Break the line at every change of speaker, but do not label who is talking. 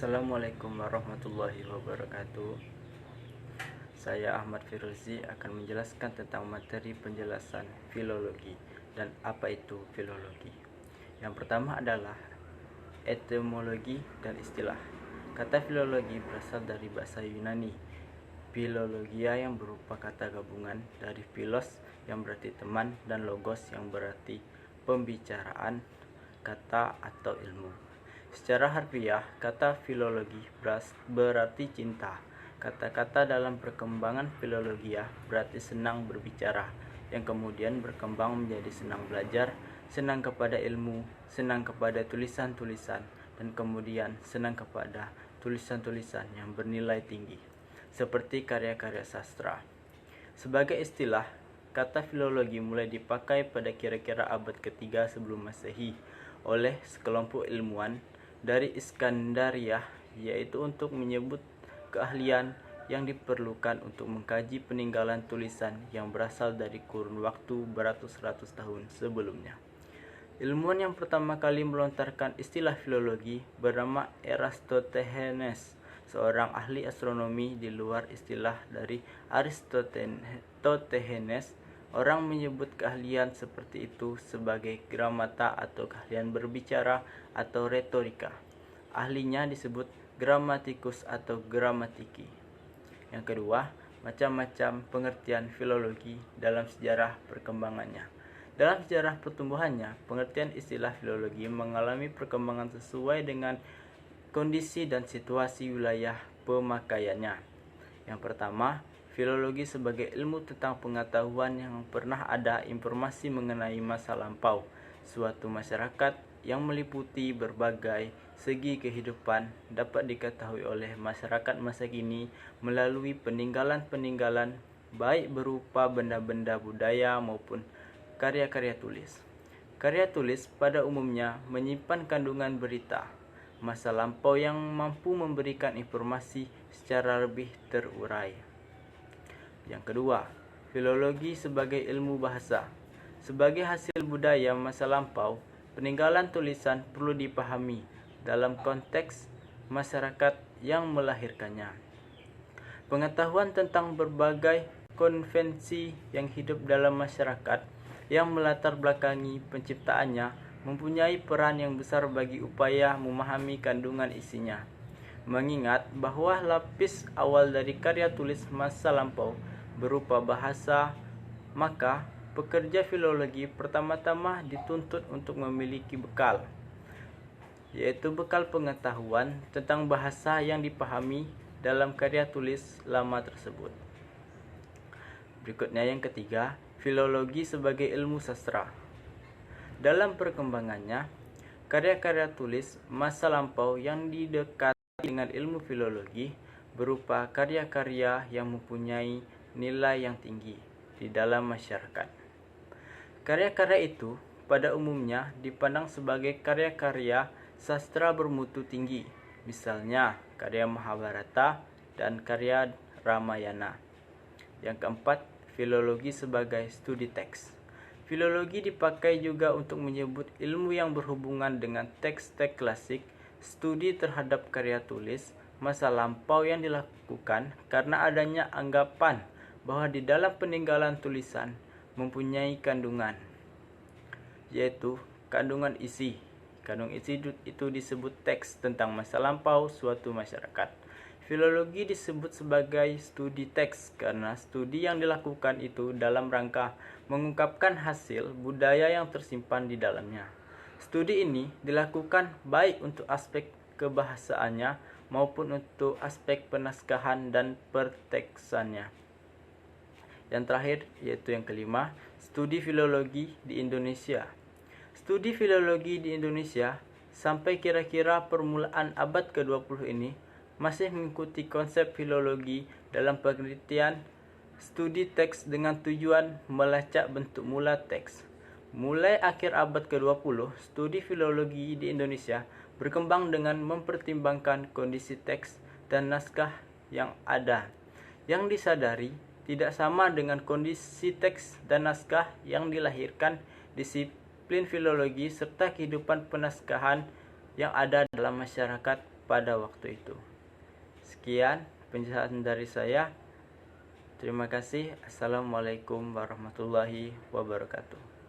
Assalamualaikum warahmatullahi wabarakatuh. Saya Ahmad Firozi akan menjelaskan tentang materi penjelasan filologi dan apa itu filologi. Yang pertama adalah etimologi dan istilah. Kata filologi berasal dari bahasa Yunani philologia yang berupa kata gabungan dari philos yang berarti teman dan logos yang berarti pembicaraan, kata atau ilmu. Secara harfiah, kata filologi berarti cinta. Kata-kata dalam perkembangan filologia berarti senang berbicara, yang kemudian berkembang menjadi senang belajar, senang kepada ilmu, senang kepada tulisan-tulisan, dan kemudian senang kepada tulisan-tulisan yang bernilai tinggi, seperti karya-karya sastra. Sebagai istilah, kata filologi mulai dipakai pada kira-kira abad ketiga sebelum Masehi oleh sekelompok ilmuwan dari Iskandaria, yaitu untuk menyebut keahlian yang diperlukan untuk mengkaji peninggalan tulisan yang berasal dari kurun waktu beratus-ratus tahun sebelumnya. Ilmuwan yang pertama kali melontarkan istilah filologi bernama Eratosthenes, seorang ahli astronomi di luar istilah dari Aristotenes. Orang menyebut keahlian seperti itu sebagai gramata atau keahlian berbicara atau retorika. Ahlinya disebut gramatikus atau gramatiki. Yang kedua, macam-macam pengertian filologi dalam sejarah perkembangannya. Dalam sejarah pertumbuhannya, pengertian istilah filologi mengalami perkembangan sesuai dengan kondisi dan situasi wilayah pemakaiannya. Yang pertama, filologi sebagai ilmu tentang pengetahuan yang pernah ada informasi mengenai masa lampau suatu masyarakat yang meliputi berbagai segi kehidupan dapat diketahui oleh masyarakat masa kini melalui peninggalan-peninggalan baik berupa benda-benda budaya maupun karya-karya tulis. Karya tulis pada umumnya menyimpan kandungan berita masa lampau yang mampu memberikan informasi secara lebih terurai. Yang kedua, filologi sebagai ilmu bahasa. Sebagai hasil budaya masa lampau, peninggalan tulisan perlu dipahami dalam konteks masyarakat yang melahirkannya. Pengetahuan tentang berbagai konvensi yang hidup dalam masyarakat yang melatar belakangi penciptaannya mempunyai peran yang besar bagi upaya memahami kandungan isinya. Mengingat bahwa lapis awal dari karya tulis masa lampau berupa bahasa, maka pekerja filologi pertama-tama dituntut untuk memiliki bekal, yaitu bekal pengetahuan tentang bahasa yang dipahami dalam karya tulis lama tersebut. Berikutnya yang ketiga, filologi sebagai ilmu sastra. Dalam perkembangannya, karya-karya tulis masa lampau yang didekati dengan ilmu filologi berupa karya-karya yang mempunyai nilai yang tinggi di dalam masyarakat. Karya-karya itu pada umumnya dipandang sebagai karya-karya sastra bermutu tinggi, misalnya karya Mahabharata dan karya Ramayana. Yang keempat, filologi sebagai studi teks. Filologi dipakai juga untuk menyebut ilmu yang berhubungan dengan teks-teks klasik, studi terhadap karya tulis masa lampau yang dilakukan karena adanya anggapan bahwa di dalam peninggalan tulisan mempunyai kandungan, yaitu kandungan isi. Kandungan isi itu disebut teks tentang masa lampau suatu masyarakat. Filologi disebut sebagai studi teks karena studi yang dilakukan itu dalam rangka mengungkapkan hasil budaya yang tersimpan di dalamnya. Studi ini dilakukan baik untuk aspek kebahasaannya maupun untuk aspek penaskahan dan perteksannya. Yang terakhir, yaitu yang kelima, studi filologi di Indonesia. Studi filologi di Indonesia sampai kira-kira permulaan abad ke-20 ini masih mengikuti konsep filologi dalam pengertian studi teks dengan tujuan melacak bentuk mula teks. Mulai akhir abad ke-20, studi filologi di Indonesia berkembang dengan mempertimbangkan kondisi teks dan naskah yang ada, yang disadari tidak sama dengan kondisi teks dan naskah yang dilahirkan disiplin filologi serta kehidupan penaskahan yang ada dalam masyarakat pada waktu itu. Sekian penjelasan dari saya. Terima kasih. Assalamualaikum warahmatullahi wabarakatuh.